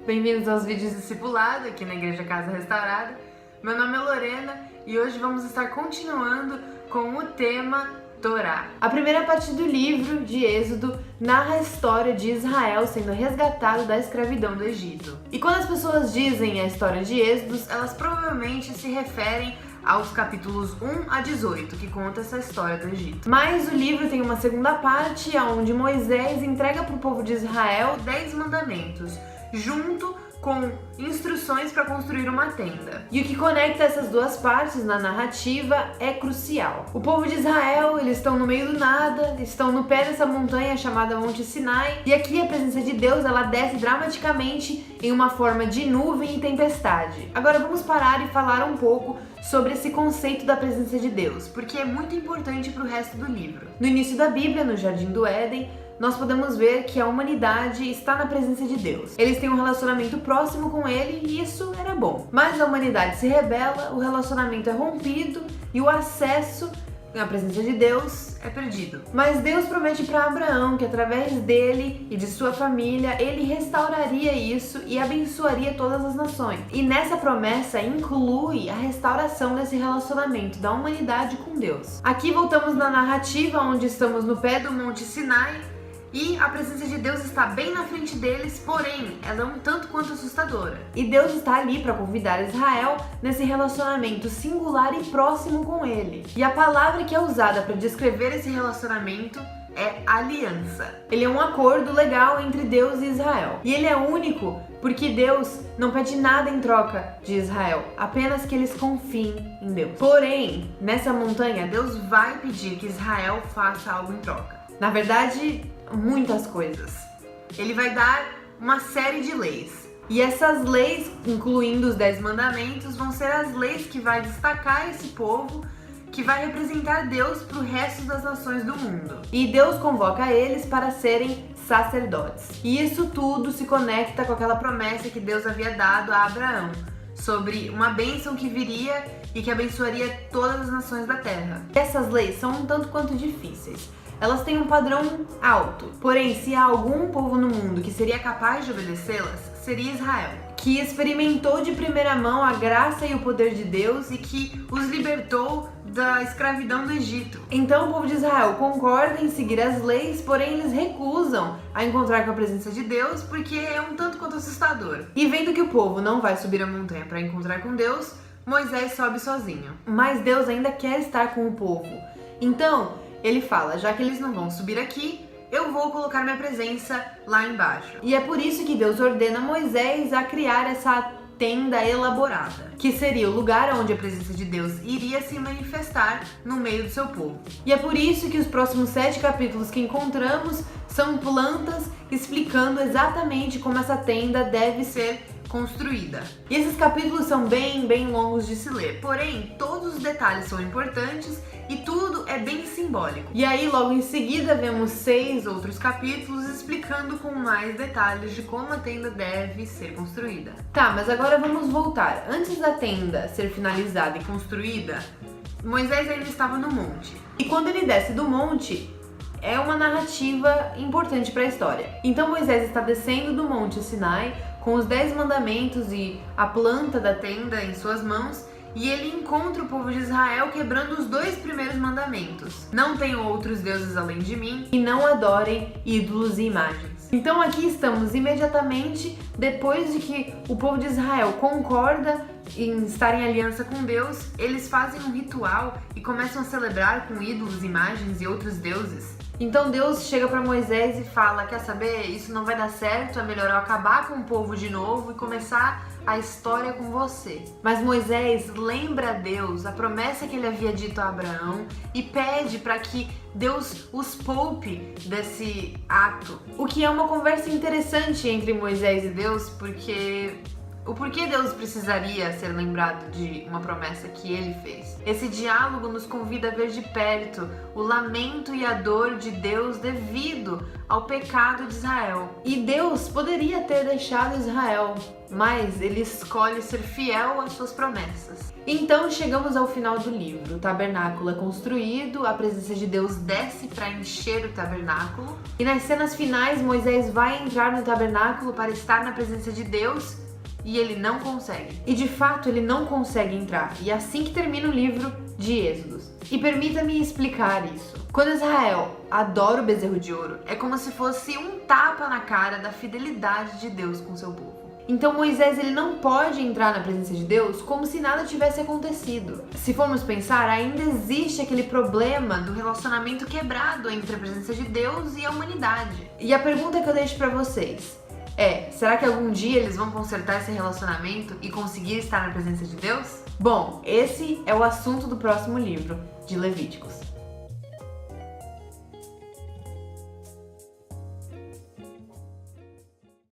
Bem-vindos aos vídeos discipulado aqui na Igreja Casa Restaurada. Meu nome é Lorena e hoje vamos estar continuando com o tema Torá. A primeira parte do livro de Êxodo narra a história de Israel sendo resgatado da escravidão do Egito. E quando as pessoas dizem a história de Êxodo, elas provavelmente se referem aos capítulos 1 a 18, que conta essa história do Egito. Mas o livro tem uma segunda parte, onde Moisés entrega para o povo de Israel 10 mandamentos, junto com instruções para construir uma tenda. E o que conecta essas duas partes na narrativa é crucial. O povo de Israel, eles estão no meio do nada, estão no pé dessa montanha chamada Monte Sinai, e aqui a presença de Deus, ela desce dramaticamente em uma forma de nuvem e tempestade. Agora vamos parar e falar um pouco sobre esse conceito da presença de Deus, porque é muito importante para o resto do livro. No início da Bíblia, no Jardim do Éden, nós podemos ver que a humanidade está na presença de Deus. Eles têm um relacionamento próximo com Ele e isso era bom. Mas a humanidade se rebela, o relacionamento é rompido e o acesso à presença de Deus é perdido. Mas Deus promete para Abraão que através dele e de sua família, ele restauraria isso e abençoaria todas as nações. E nessa promessa inclui a restauração desse relacionamento da humanidade com Deus. Aqui voltamos na narrativa onde estamos no pé do Monte Sinai, e a presença de Deus está bem na frente deles, porém, ela é um tanto quanto assustadora. E Deus está ali para convidar Israel nesse relacionamento singular e próximo com Ele. E a palavra que é usada para descrever esse relacionamento é aliança. Ele é um acordo legal entre Deus e Israel. E ele é único porque Deus não pede nada em troca de Israel, apenas que eles confiem em Deus. Porém, nessa montanha, Deus vai pedir que Israel faça algo em troca. Na verdade, muitas coisas. Ele vai dar uma série de leis. E essas leis, incluindo os 10 mandamentos, vão ser as leis que vai destacar esse povo, que vai representar Deus para o resto das nações do mundo. E Deus convoca eles para serem sacerdotes. E isso tudo se conecta com aquela promessa que Deus havia dado a Abraão, sobre uma bênção que viria e que abençoaria todas as nações da terra. Essas leis são um tanto quanto difíceis. Elas têm um padrão alto, porém, se há algum povo no mundo que seria capaz de obedecê-las, seria Israel, que experimentou de primeira mão a graça e o poder de Deus e que os libertou da escravidão do Egito. Então o povo de Israel concorda em seguir as leis, porém eles recusam a encontrar com a presença de Deus porque é um tanto quanto assustador. E vendo que o povo não vai subir a montanha para encontrar com Deus, Moisés sobe sozinho. Mas Deus ainda quer estar com o povo. Então, ele fala, já que eles não vão subir aqui, eu vou colocar minha presença lá embaixo. E é por isso que Deus ordena Moisés a criar essa tenda elaborada, que seria o lugar onde a presença de Deus iria se manifestar no meio do seu povo. E é por isso que os próximos 7 capítulos que encontramos são plantas explicando exatamente como essa tenda deve ser construída. E esses capítulos são bem longos de se ler, porém todos os detalhes são importantes e tudo é bem simbólico. E aí logo em seguida vemos 6 outros capítulos explicando com mais detalhes de como a tenda deve ser construída. Tá, mas agora vamos voltar. Antes da tenda ser finalizada e construída, Moisés ainda estava no monte. E quando ele desce do monte, é uma narrativa importante para a história. Então Moisés está descendo do Monte Sinai com os 10 mandamentos e a planta da tenda em suas mãos, e ele encontra o povo de Israel quebrando os 2 primeiros mandamentos. Não tenham outros deuses além de mim e não adorem ídolos e imagens. Então aqui estamos imediatamente depois de que o povo de Israel concorda em estar em aliança com Deus, eles fazem um ritual e começam a celebrar com ídolos, imagens e outros deuses. Então Deus chega para Moisés e fala, quer saber, isso não vai dar certo, é melhor eu acabar com o povo de novo e começar a história com você. Mas Moisés lembra a Deus a promessa que ele havia dito a Abraão e pede para que Deus os poupe desse ato. O que é uma conversa interessante entre Moisés e Deus, porque O porquê Deus precisaria ser lembrado de uma promessa que ele fez? Esse diálogo nos convida a ver de perto o lamento e a dor de Deus devido ao pecado de Israel. E Deus poderia ter deixado Israel, mas ele escolhe ser fiel às suas promessas. Então chegamos ao final do livro. O tabernáculo é construído, a presença de Deus desce para encher o tabernáculo. E nas cenas finais, Moisés vai entrar no tabernáculo para estar na presença de Deus e ele não consegue. E de fato ele não consegue entrar. E é assim que termina o livro de Êxodos. E permita-me explicar isso. Quando Israel adora o bezerro de ouro, é como se fosse um tapa na cara da fidelidade de Deus com seu povo. Então Moisés ele não pode entrar na presença de Deus como se nada tivesse acontecido. Se formos pensar, ainda existe aquele problema do relacionamento quebrado entre a presença de Deus e a humanidade. E a pergunta que eu deixo para vocês é: será que algum dia eles vão consertar esse relacionamento e conseguir estar na presença de Deus? Bom, esse é o assunto do próximo livro de Levíticos.